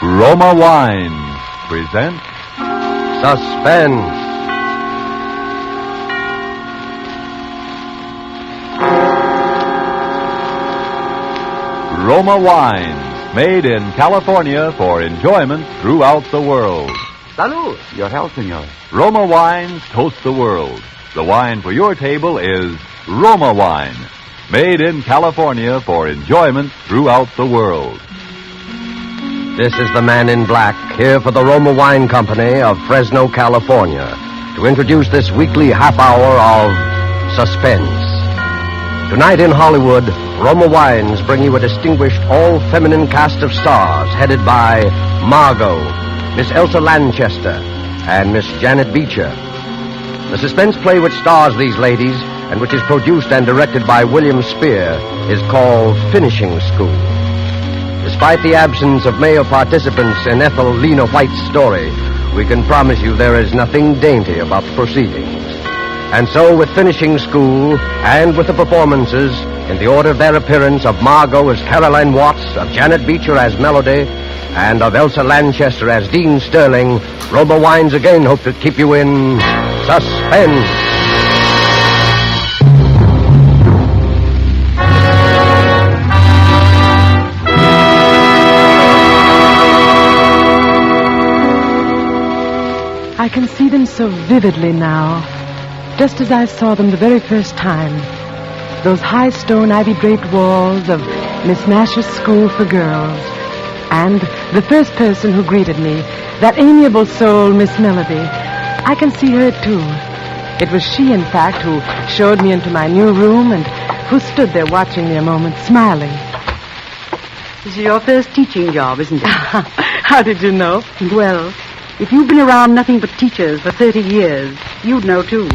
Roma Wines present Suspense. Roma Wines, made in California for enjoyment throughout the world. Salud. Your health, senor. Roma Wines toast the world. The wine for your table is Roma Wine, made in California for enjoyment throughout the world. This is the man in black, here for the Roma Wine Company of Fresno, California, to introduce this weekly half hour of Suspense. Tonight in Hollywood, Roma Wines bring you a distinguished all-feminine cast of stars headed by Margot, Miss Elsa Lanchester, and Miss Janet Beecher. The suspense play which stars these ladies and which is produced and directed by William Spear is called Finishing School. Despite the absence of male participants in Ethel Lena White's story, we can promise you there is nothing dainty about the proceedings. And so with Finishing School and with the performances, in the order of their appearance, of Margot as Caroline Watts, of Janet Beecher as Melody, and of Elsa Lanchester as Dean Sterling, Roma Wines again hope to keep you in suspense. I can see them so vividly now, just as I saw them the very first time. Those high stone ivy-draped walls of Miss Nash's School for Girls. And the first person who greeted me, that amiable soul, Miss Melody. I can see her, too. It was she, in fact, who showed me into my new room and who stood there watching me a moment, smiling. This is your first teaching job, isn't it? How did you know? Well, if you've been around nothing but teachers for 30 years, you'd know, too.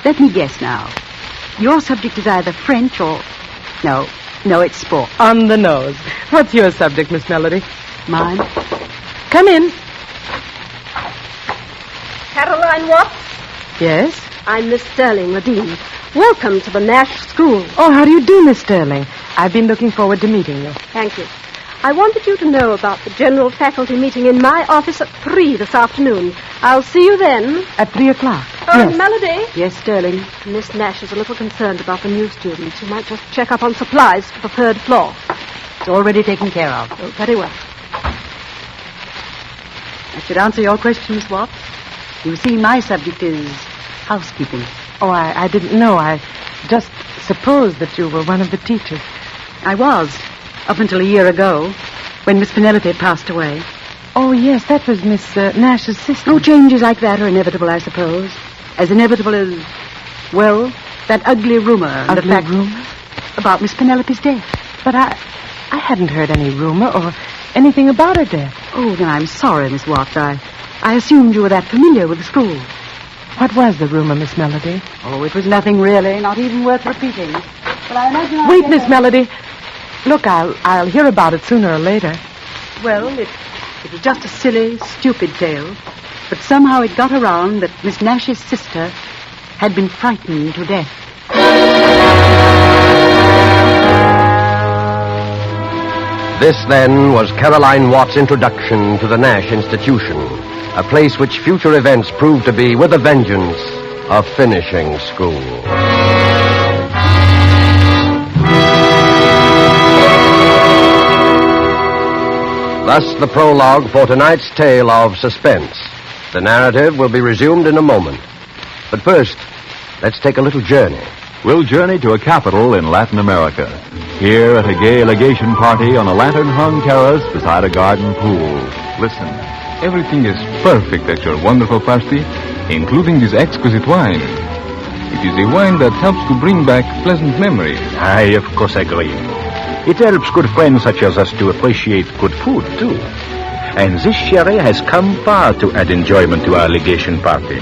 Let me guess now. Your subject is either French or... No, it's sport. On the nose. What's your subject, Miss Melody? Mine? Come in. Caroline Watts? Yes? I'm Miss Sterling, the dean. Welcome to the Nash School. Oh, how do you do, Miss Sterling? I've been looking forward to meeting you. Thank you. I wanted you to know about the general faculty meeting in my office at 3 this afternoon. I'll see you then. At 3 o'clock? Oh, Yes. Melody? Yes, Sterling. Miss Nash is a little concerned about the new students. You might just check up on supplies for the 3rd floor. It's already taken care of. Oh, very well. I should answer your question, Miss Watts. You see, my subject is housekeeping. Oh, I didn't know. I just supposed that you were one of the teachers. I was, up until a year ago, when Miss Penelope passed away. Oh, yes, that was Miss Nash's sister. No changes like that are inevitable, I suppose. As inevitable as, well, that ugly rumor. Ugly rumor? About Miss Penelope's death. But I hadn't heard any rumor or anything about her death. Oh, then I'm sorry, Miss Watts. I assumed you were that familiar with the school. What was the rumor, Miss Melody? Oh, it was nothing really, not even worth repeating. But I imagine Wait, Miss Melody. Look, I'll hear about it sooner or later. Well, it was just a silly, stupid tale. But somehow it got around that Miss Nash's sister had been frightened to death. This, then, was Caroline Watts' introduction to the Nash Institution, a place which future events proved to be, with a vengeance, a finishing school. Thus, the prologue for tonight's tale of Suspense. The narrative will be resumed in a moment. But first, let's take a little journey. We'll journey to a capital in Latin America. Here at a gay legation party on a lantern-hung terrace beside a garden pool. Listen. Everything is perfect at your wonderful party, including this exquisite wine. It is a wine that helps to bring back pleasant memories. I, of course, agree. It helps good friends such as us to appreciate good food, too. And this sherry has come far to add enjoyment to our legation party.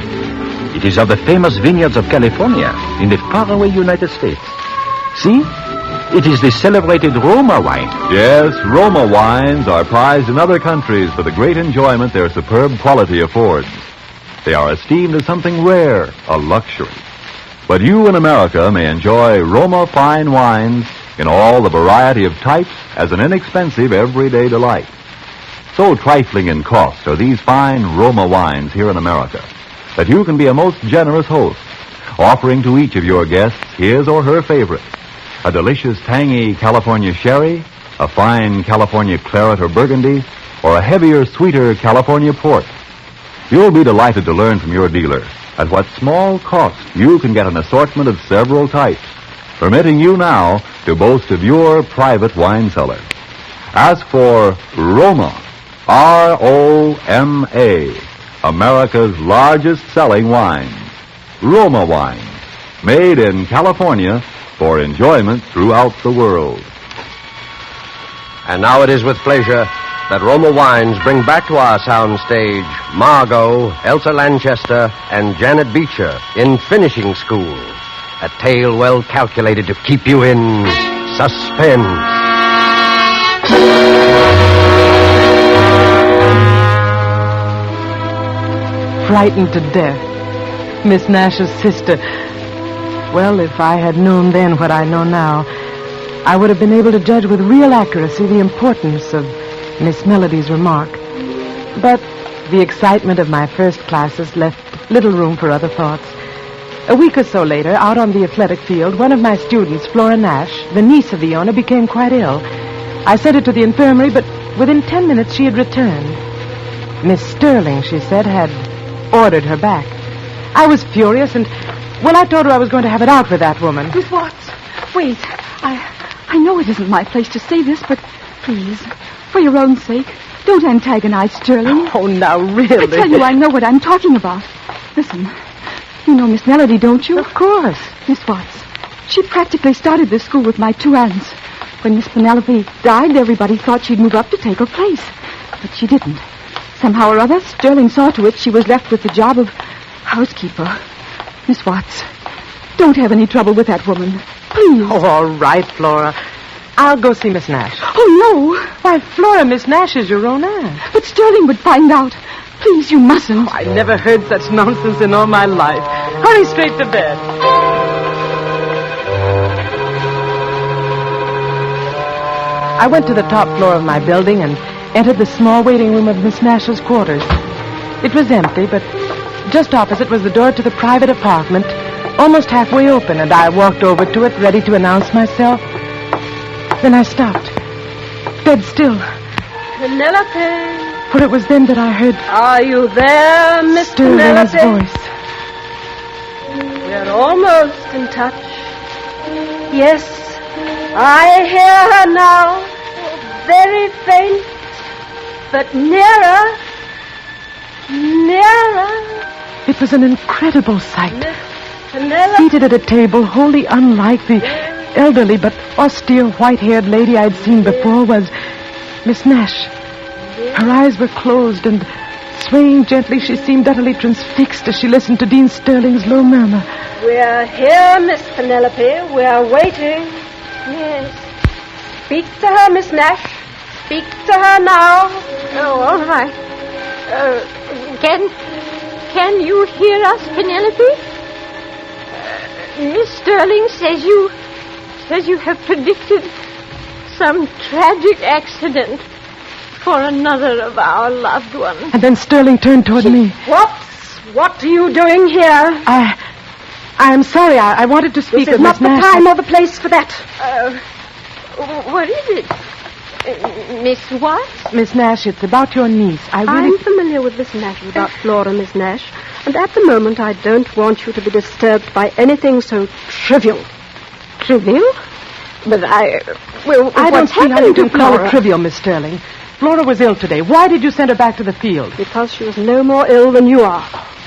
It is of the famous vineyards of California in the faraway United States. See? It is the celebrated Roma wine. Yes, Roma wines are prized in other countries for the great enjoyment their superb quality affords. They are esteemed as something rare, a luxury. But you in America may enjoy Roma fine wines in all the variety of types as an inexpensive everyday delight. So trifling in cost are these fine Roma wines here in America that you can be a most generous host, offering to each of your guests his or her favorite. A delicious, tangy California sherry, a fine California claret or burgundy, or a heavier, sweeter California port. You'll be delighted to learn from your dealer at what small cost you can get an assortment of several types, permitting you now to boast of your private wine cellar. Ask for Roma, R-O-M-A, America's largest selling wines. Roma wines, made in California for enjoyment throughout the world. And now it is with pleasure that Roma Wines bring back to our soundstage Margot, Elsa Lanchester, and Janet Beecher in Finishing School, a tale well calculated to keep you in suspense. Frightened to death. Miss Nash's sister. Well, if I had known then what I know now, I would have been able to judge with real accuracy the importance of Miss Melody's remark. But the excitement of my first classes left little room for other thoughts. A week or so later, out on the athletic field, one of my students, Flora Nash, the niece of the owner, became quite ill. I sent her to the infirmary, but within 10 minutes she had returned. Miss Sterling, she said, had ordered her back. I was furious, and, well, I told her I was going to have it out with that woman. Miss Watts, wait. I know it isn't my place to say this, but please, for your own sake, don't antagonize Sterling. Oh, now, really? I tell you, I know what I'm talking about. Listen, you know Miss Melody, don't you? Of course. Miss Watts, she practically started this school with my two aunts. When Miss Penelope died, everybody thought she'd move up to take her place. But she didn't. Somehow or other, Sterling saw to it she was left with the job of housekeeper. Miss Watts, don't have any trouble with that woman. Please. Oh, all right, Flora. I'll go see Miss Nash. Oh, no. Why, Flora, Miss Nash is your own aunt. But Sterling would find out. Please, you mustn't. I never heard such nonsense in all my life. Hurry straight to bed. I went to the top floor of my building and entered the small waiting room of Miss Nash's quarters. It was empty, but just opposite was the door to the private apartment, almost halfway open, and I walked over to it, ready to announce myself. Then I stopped, dead still. Penelope. For it was then that I heard... Are you there, Miss Sterling's Penelope? voice. We're almost in touch. Yes, I hear her now. Very faint, but nearer. Nearer. It was an incredible sight. Miss Penelope. Seated at a table wholly unlike the elderly but austere white-haired lady I'd seen before was Miss Nash. Her eyes were closed, and swaying gently, she seemed utterly transfixed as she listened to Dean Sterling's low murmur. We're here, Miss Penelope. We're waiting. Yes. Speak to her, Miss Nash. Speak to her now. Oh, all right. Can you hear us, Penelope? Miss Sterling says you have predicted some tragic accident for another of our loved ones. And then Sterling turned toward me. What are you doing here? I am sorry. I wanted to speak with Miss Nash. This is not the time or the place for that. What is it? Miss what? Miss Nash, it's about your niece. I'm familiar with this matter about Flora, Miss Nash, and at the moment I don't want you to be disturbed by anything so trivial. Trivial? But I don't see how you can call it trivial, Miss Sterling. Flora was ill today. Why did you send her back to the field? Because she was no more ill than you are.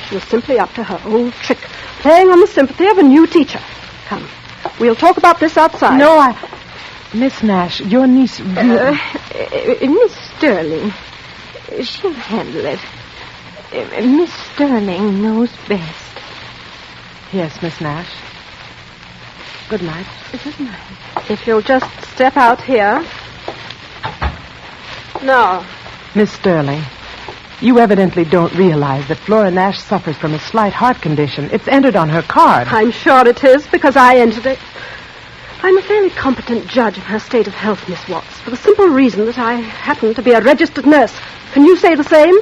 She was simply up to her old trick, playing on the sympathy of a new teacher. Come, we'll talk about this outside. No, Miss Nash, your niece really... Miss Sterling, she'll handle it. Miss Sterling knows best. Yes, Miss Nash. Good night. Good night. If you'll just step out here. No. Miss Sterling, you evidently don't realize that Flora Nash suffers from a slight heart condition. It's entered on her card. I'm sure it is, because I entered it. I'm a fairly competent judge of her state of health, Miss Watts, for the simple reason that I happen to be a registered nurse. Can you say the same?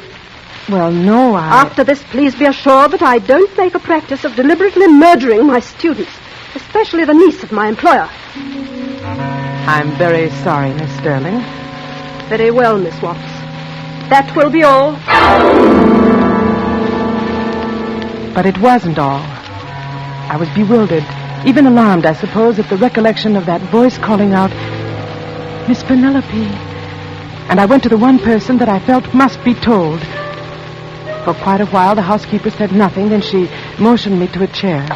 Well, no, After this, please be assured that I don't make a practice of deliberately murdering my students, especially the niece of my employer. I'm very sorry, Miss Sterling. Very well, Miss Watts. That will be all. But it wasn't all. I was bewildered, even alarmed, I suppose, at the recollection of that voice calling out, Miss Penelope. And I went to the one person that I felt must be told. For quite a while, the housekeeper said nothing, then she motioned me to a chair.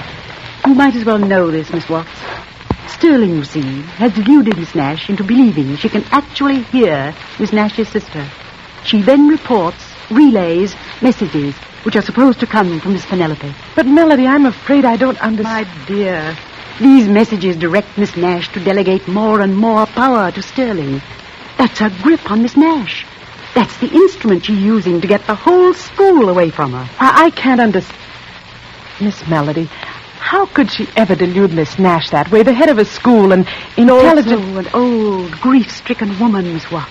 You might as well know this, Miss Watts. Sterling, you see, has deluded Miss Nash into believing she can actually hear Miss Nash's sister. She then relays messages which are supposed to come from Miss Penelope. But, Melody, I'm afraid I don't understand. My dear, these messages direct Miss Nash to delegate more and more power to Sterling. That's her grip on Miss Nash. That's the instrument she's using to get the whole school away from her. I can't understand. Miss Melody, how could she ever delude Miss Nash that way? The head of a school and intelligent... Also an old, grief-stricken woman, Miss Watts.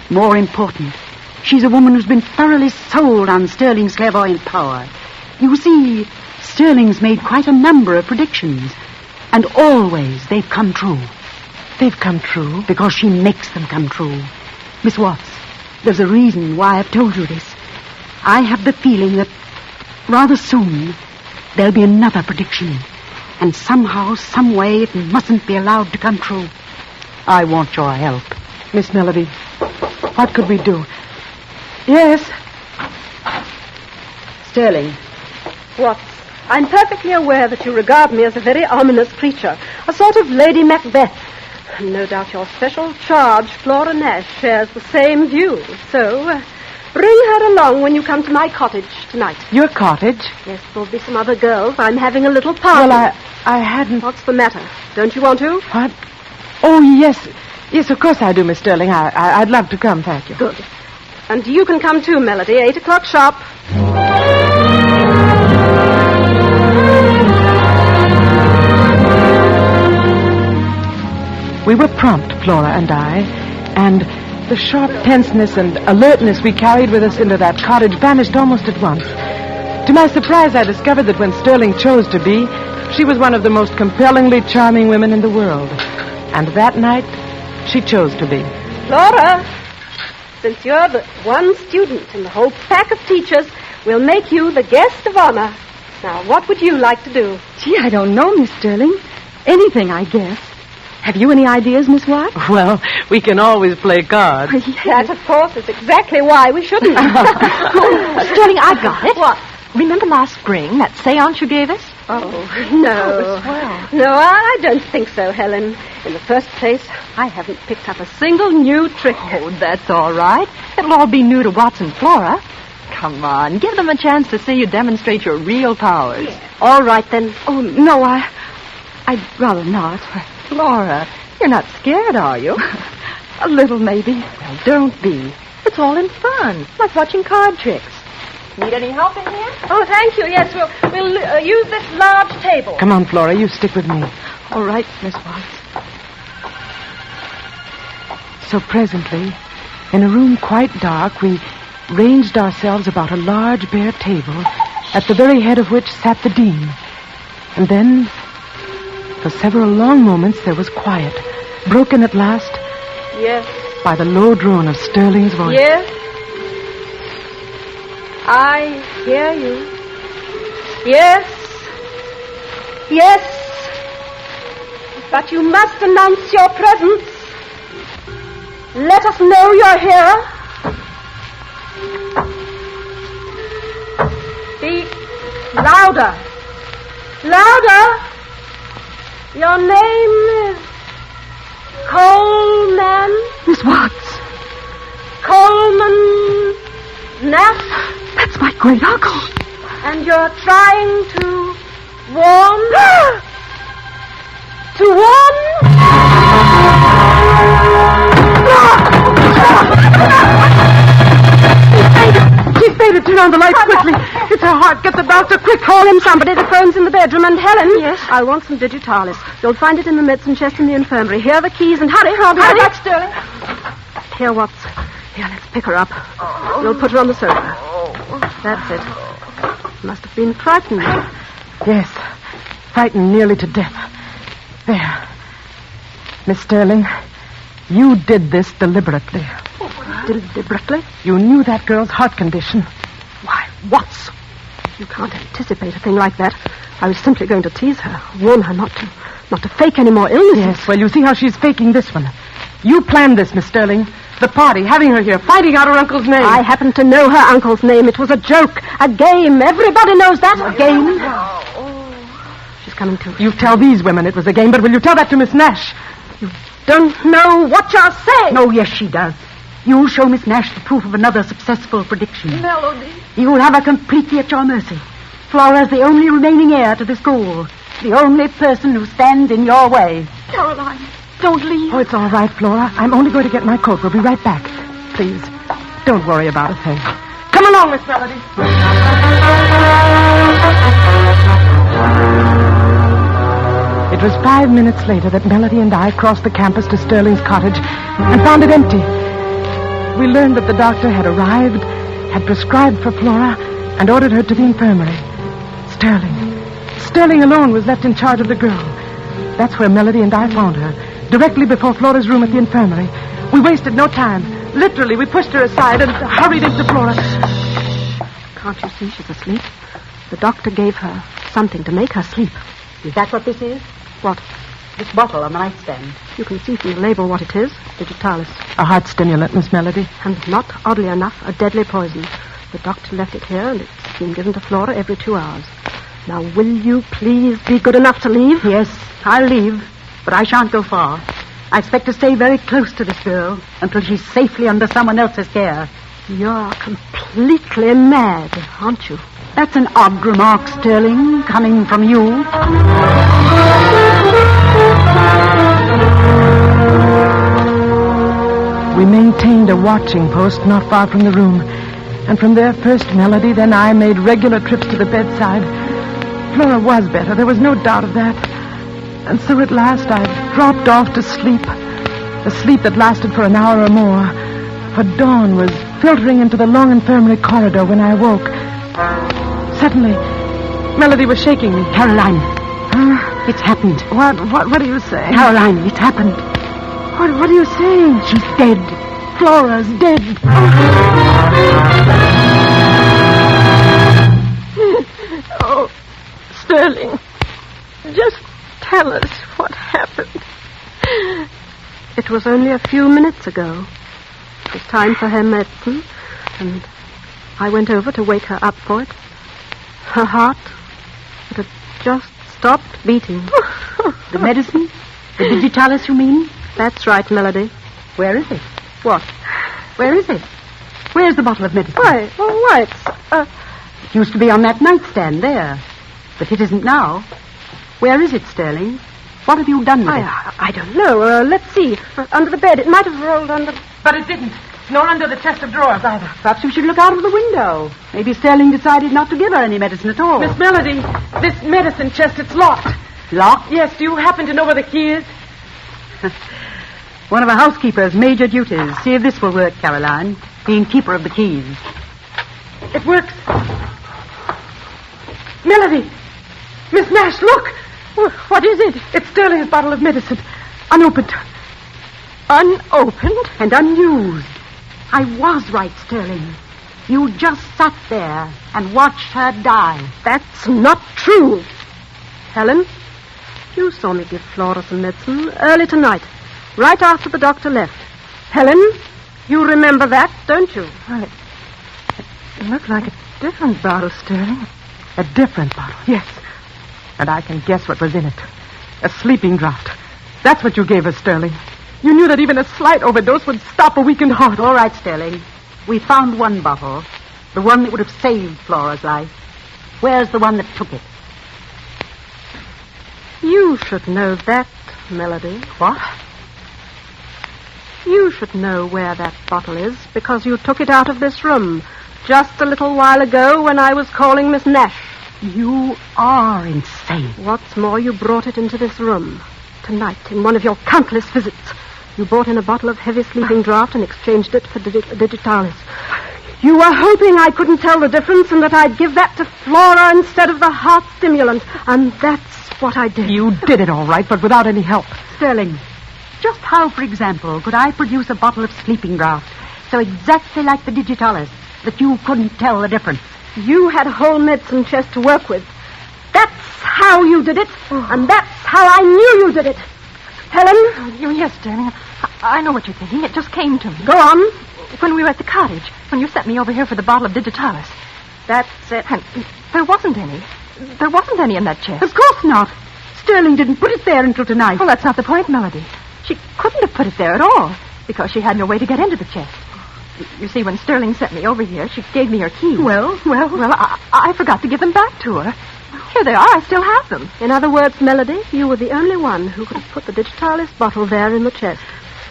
More important, she's a woman who's been thoroughly sold on Sterling's clairvoyant power. You see, Sterling's made quite a number of predictions, and always they've come true. They've come true? Because she makes them come true. Miss Watts, there's a reason why I've told you this. I have the feeling that rather soon there'll be another prediction, and somehow, some way, it mustn't be allowed to come true. I want your help. Miss Melody, what could we do? Yes? Sterling. Watts, I'm perfectly aware that you regard me as a very ominous creature, a sort of Lady Macbeth. And no doubt your special charge, Flora Nash, shares the same view. So, bring her along when you come to my cottage tonight. Your cottage? Yes, there'll be some other girls. I'm having a little party. Well, I hadn't... What's the matter? Don't you want to? What? Oh, yes. Yes, of course I do, Miss Sterling. I'd love to come, thank you. Good. And you can come too, Melody. 8 o'clock sharp. We were prompt, Flora and I, and the sharp tenseness and alertness we carried with us into that cottage vanished almost at once. To my surprise, I discovered that when Sterling chose to be, she was one of the most compellingly charming women in the world. And that night, she chose to be. Flora, since you're the one student in the whole pack of teachers, we'll make you the guest of honor. Now, what would you like to do? Gee, I don't know, Miss Sterling. Anything, I guess. Have you any ideas, Miss Watts? Well, we can always play cards. That, of course, is exactly why we shouldn't. Sterling, I've got it. What? Remember last spring, that seance you gave us? Oh, no. No, I don't think so, Helen. In the first place, I haven't picked up a single new trick. Oh, that's all right. It'll all be new to Watts and Flora. Come on, give them a chance to see you demonstrate your real powers. Yeah. All right, then. Oh, no, I'd rather not. Flora, you're not scared, are you? A little, maybe. Well, don't be. It's all in fun, like watching card tricks. Need any help in here? Oh, thank you. Yes, we'll use this large table. Come on, Flora, you stick with me. All right, Miss Watts. So presently, in a room quite dark, we ranged ourselves about a large bare table, at the very head of which sat the dean. And then, for several long moments, there was quiet, broken at last Yes. by the low drone of Sterling's voice. Yes. I hear you. Yes. Yes. But you must announce your presence. Let us know you're here. Speak louder. Louder. Your name is Coleman. Miss Watts. Coleman Nash. That's my great uncle. And you're trying to warn? To warn? She's fainted tonight. on the lights quickly. It's her heart. Get the doctor, quick. Call him somebody. The phone's in the bedroom. And Helen. Yes? I want some digitalis. You'll find it in the medicine chest in the infirmary. Here are the keys and hurry. Hurry back, Sterling. Here, Watts. Here, let's pick her up. We'll put her on the sofa. That's it. Must have been frightened. Yes. Frightened nearly to death. There. Miss Sterling, you did this deliberately. Deliberately? You knew that girl's heart condition. Why, Watts? You can't anticipate a thing like that. I was simply going to tease her, warn her not to fake any more illnesses. Yes, well, you see how she's faking this one. You planned this, Miss Sterling. The party, having her here, finding out her uncle's name. I happen to know her uncle's name. It was a joke, a game. Everybody knows that. A game? She's coming to. You tell these women it was a game, but will you tell that to Miss Nash? Don't know what you're saying. Oh, yes, she does. You'll show Miss Nash the proof of another successful prediction. Melody. You'll have her completely at your mercy. Flora's the only remaining heir to the school. The only person who stands in your way. Caroline, don't leave. Oh, it's all right, Flora. I'm only going to get my coat. We'll be right back. Please, don't worry about a thing. Come along, Miss Melody. It was 5 minutes later that Melody and I crossed the campus to Sterling's cottage and found it empty. We learned that the doctor had arrived, had prescribed for Flora, and ordered her to the infirmary. Sterling alone was left in charge of the girl. That's where Melody and I found her, directly before Flora's room at the infirmary. We wasted no time. Literally, we pushed her aside and hurried into Flora. Can't you see she's asleep? The doctor gave her something to make her sleep. Is that what this is? What? This bottle on the nightstand. You can see from the label what it is. Digitalis. A heart stimulant, Miss Melody. And not, oddly enough, a deadly poison. The doctor left it here, and it's been given to Flora every 2 hours. Now, will you please be good enough to leave? Yes, I'll leave, but I shan't go far. I expect to stay very close to this girl until she's safely under someone else's care. You're completely mad, aren't you? That's an odd remark, Sterling, coming from you. We maintained a watching post not far from the room. And from there, first Melody, then I made regular trips to the bedside. Flora was better, there was no doubt of that. And so at last I dropped off to sleep. A sleep that lasted for an hour or more. For dawn was filtering into the long infirmary corridor when I awoke. Suddenly, Melody was shaking me. Caroline, it's happened. What are you saying? Caroline, it's happened. What are you saying? She's dead. Flora's dead. Oh, Sterling, just tell us what happened. It was only a few minutes ago. It was time for her medicine, and I went over to wake her up for it. Her heart, it had just stopped beating. The medicine? The digitalis, you mean? That's right, Melody. Where is it? What? Where is it? Where's the bottle of medicine? Why, it's... It used to be on that nightstand there. But it isn't now. Where is it, Sterling? What have you done with it? I don't know. Let's see. Under the bed. It might have rolled under... But it didn't. Nor under the chest of drawers either. Perhaps we should look out of the window. Maybe Sterling decided not to give her any medicine at all. Miss Melody, this medicine chest, it's locked. Locked? Yes, do you happen to know where the key is? One of a housekeeper's major duties. See if this will work, Caroline. Being keeper of the keys. It works. Melody! Miss Nash, look! What is it? It's Sterling's bottle of medicine. Unopened. Unopened? And unused. I was right, Sterling. You just sat there and watched her die. That's not true. Helen, you saw me give Flora some medicine early tonight, right after the doctor left. Helen, you remember that, don't you? Well, it looked like a different bottle, Sterling. A different bottle, yes. And I can guess what was in it. A sleeping draught. That's what you gave us, Sterling. You knew that even a slight overdose would stop a weakened heart. All right, Sterling. We found one bottle. The one that would have saved Flora's life. Where's the one that took it? You should know that, Melody. What? You should know where that bottle is because you took it out of this room just a little while ago when I was calling Miss Nash. You are insane. What's more, you brought it into this room. Tonight, in one of your countless visits. You brought in a bottle of heavy sleeping draught and exchanged it for digitalis. You were hoping I couldn't tell the difference and that I'd give that to Flora instead of the heart stimulant. And that's what I did. You did it all right, but without any help. Sterling, just how, for example, could I produce a bottle of sleeping draught so exactly like the digitalis that you couldn't tell the difference? You had a whole medicine chest to work with. That's how you did it, and that's how I knew you did it. Helen? Yes, Sterling. I know what you're thinking. It just came to me. Go on. When we were at the cottage, when you sent me over here for the bottle of digitalis. That's it. And there wasn't any. There wasn't any in that chest. Of course not. Sterling didn't put it there until tonight. Well, that's not the point, Melody. She couldn't have put it there at all, because she had no way to get into the chest. You see, when Sterling sent me over here, she gave me her keys. Well, I forgot to give them back to her. Here they are. I still have them. In other words, Melody, you were the only one who could have put the digitalis bottle there in the chest.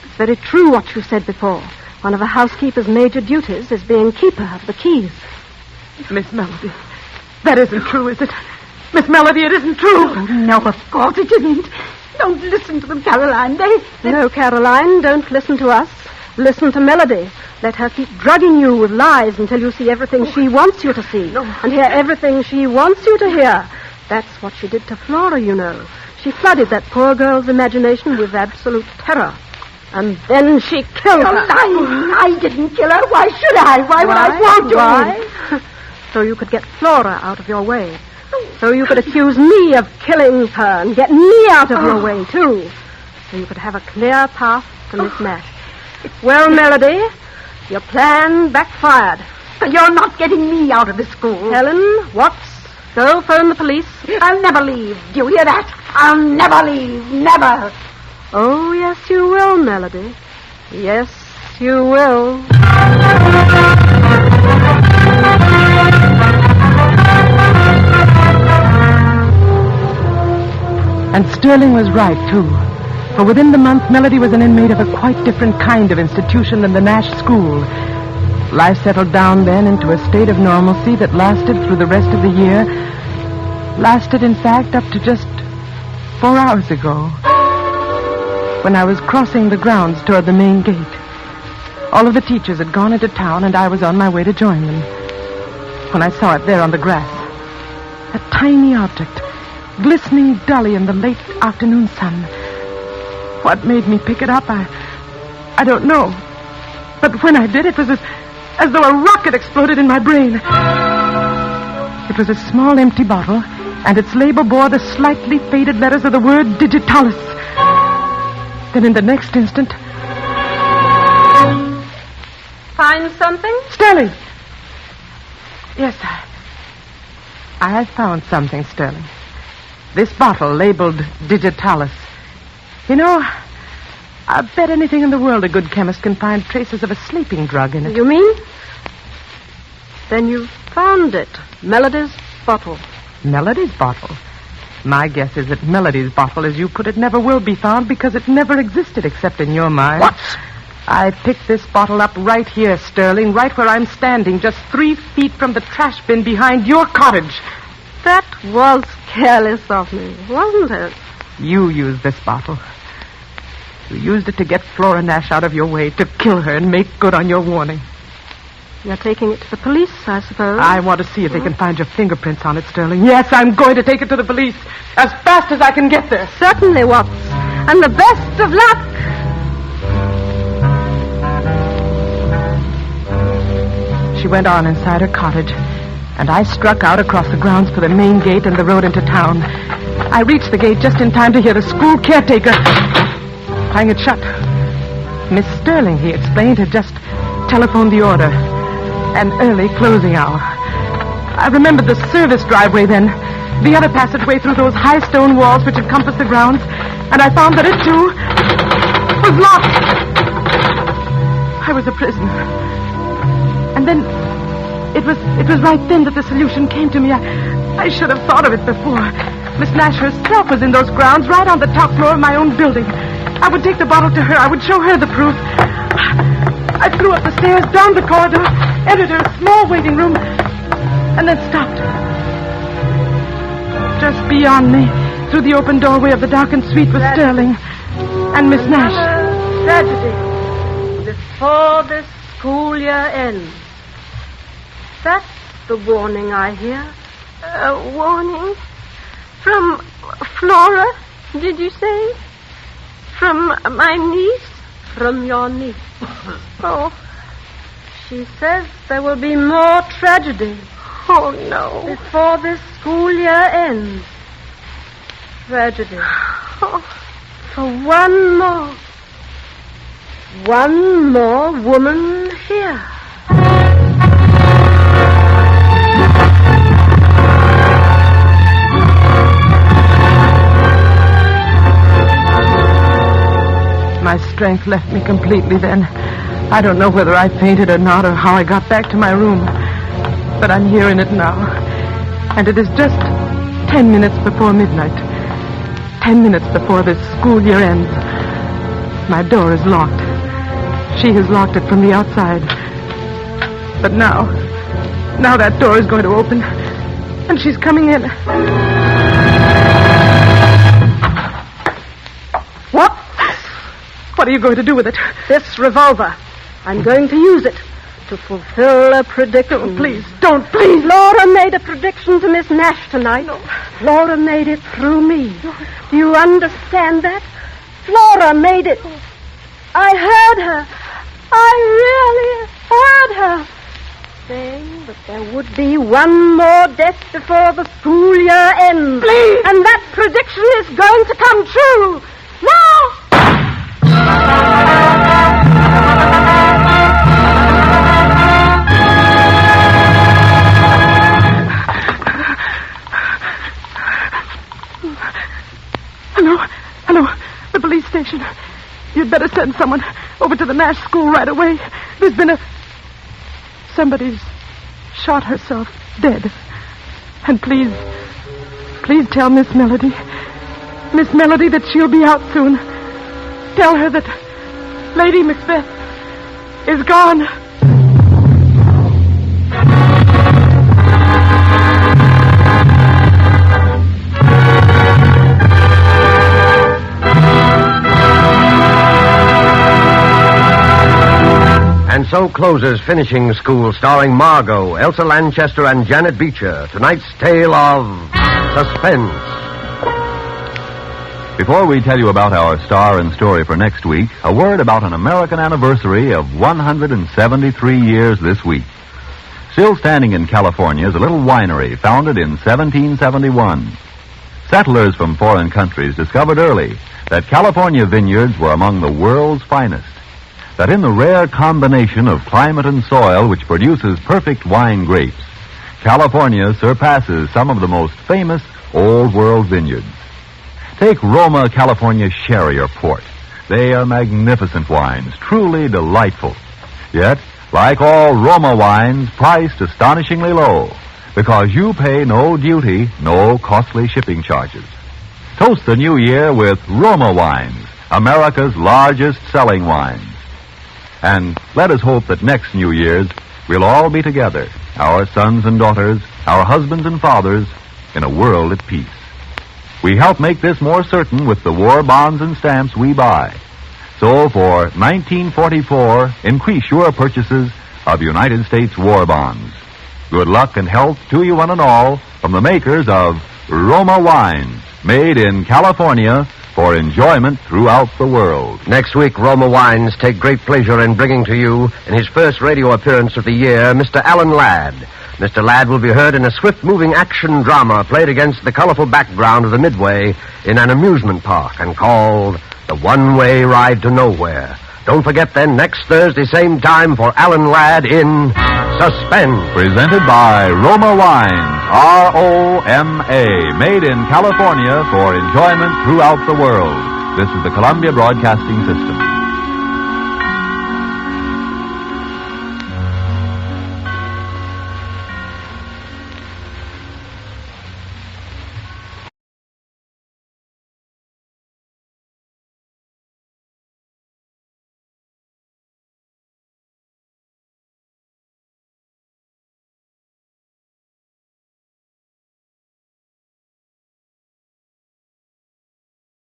It's very true what you said before. One of a housekeeper's major duties is being keeper of the keys. Miss Melody, that isn't true, is it? Miss Melody, it isn't true. Oh, no, of course it isn't. Don't listen to them, Caroline. No, Caroline, don't listen to us. Listen to Melody. Let her keep drugging you with lies until you see everything she wants you to see. And hear everything she wants you to hear. That's what she did to Flora, you know. She flooded that poor girl's imagination with absolute terror. And then she killed her. I didn't kill her. Why should I? Why would I want to? Why? So you could get Flora out of your way. So you could accuse me of killing her and get me out of your way, too. So you could have a clear path to Miss Nash. Well, Melody, your plan backfired. You're not getting me out of the school. Helen, Watts, go phone the police. I'll never leave. Do you hear that? I'll never leave. Never. Oh, yes, you will, Melody. Yes, you will. And Sterling was right, too. For within the month, Melody was an inmate of a quite different kind of institution than the Nash School. Life settled down then into a state of normalcy that lasted through the rest of the year. Lasted, in fact, up to just 4 hours ago, when I was crossing the grounds toward the main gate. All of the teachers had gone into town, and I was on my way to join them, when I saw it there on the grass. A tiny object, glistening dully in the late afternoon sun. What made me pick it up, I don't know. But when I did, it was as though a rocket exploded in my brain. It was a small empty bottle, and its label bore the slightly faded letters of the word digitalis. Then in the next instant... Find something? Sterling! Yes, I have found something, Sterling. This bottle labeled digitalis. You know, I bet anything in the world a good chemist can find traces of a sleeping drug in it. You mean? Then you found it. Melody's bottle. Melody's bottle? My guess is that Melody's bottle, as you put it, never will be found because it never existed except in your mind. What? I picked this bottle up right here, Sterling, right where I'm standing, just 3 feet from the trash bin behind your cottage. That was careless of me, wasn't it? You used this bottle. You used it to get Flora Nash out of your way, to kill her and make good on your warning. You're taking it to the police, I suppose? I want to see if they can find your fingerprints on it, Sterling. Yes, I'm going to take it to the police as fast as I can get there. Certainly, Watts. And the best of luck. She went on inside her cottage, and I struck out across the grounds for the main gate and the road into town. I reached the gate just in time to hear the school caretaker tying it shut. Miss Sterling, he explained, had just telephoned the order. An early closing hour. I remembered the service driveway then, the other passageway through those high stone walls which encompassed the grounds, and I found that it, too, was locked. I was a prisoner. And then, it was right then that the solution came to me. I should have thought of it before. Miss Nash herself was in those grounds, right on the top floor of my own building. I would take the bottle to her. I would show her the proof. I flew up the stairs, down the corridor, entered her small waiting room, and then stopped. Just beyond me, through the open doorway of the darkened suite, was Sterling and Miss Nash. Tragedy. Before this school year ends. That's the warning I hear. A warning? From Flora, did you say? From my niece? From your niece. Oh. She says there will be more tragedy. Oh, no. Before this school year ends. Tragedy. Oh. For one more woman here. My strength left me completely then. I don't know whether I fainted or not, or how I got back to my room. But I'm here in it now. And it is just 10 minutes before midnight. 10 minutes before this school year ends. My door is locked. She has locked it from the outside. But now that door is going to open. And she's coming in. What? What are you going to do with it? This revolver. I'm going to use it to fulfill a prediction. Oh, please, don't, please. Laura made a prediction to Miss Nash tonight. No. Laura made it through me. Do you understand that? Flora made it. I heard her. I really heard her saying that there would be one more death before the school year ends. Please! And that prediction is going to come true. Now! Hello, the police station. You'd better send someone over to the Nash school right away. There's been somebody's shot herself dead. And please tell Miss Melody that she'll be out soon. Tell her that Lady Macbeth is gone. And so closes Finishing School, starring Margot, Elsa Lanchester, and Janet Beecher. Tonight's tale of Suspense. Before we tell you about our star and story for next week, a word about an American anniversary of 173 years this week. Still standing in California is a little winery founded in 1771. Settlers from foreign countries discovered early that California vineyards were among the world's finest. That in the rare combination of climate and soil which produces perfect wine grapes, California surpasses some of the most famous old world vineyards. Take Roma California sherry or port. They are magnificent wines, truly delightful. Yet, like all Roma wines, priced astonishingly low, because you pay no duty, no costly shipping charges. Toast the new year with Roma wines, America's largest selling wines. And let us hope that next New Year's we'll all be together, our sons and daughters, our husbands and fathers, in a world at peace. We help make this more certain with the war bonds and stamps we buy. So for 1944, increase your purchases of United States war bonds. Good luck and health to you one and all from the makers of Roma wines, made in California for enjoyment throughout the world. Next week, Roma Wines take great pleasure in bringing to you, in his first radio appearance of the year, Mr. Alan Ladd. Mr. Ladd will be heard in a swift-moving action drama played against the colorful background of the Midway in an amusement park and called The One-Way Ride to Nowhere. Don't forget then, next Thursday, same time, for Alan Ladd in Suspense. Presented by Roma Wines, R-O-M-A, made in California for enjoyment throughout the world. This is the Columbia Broadcasting System.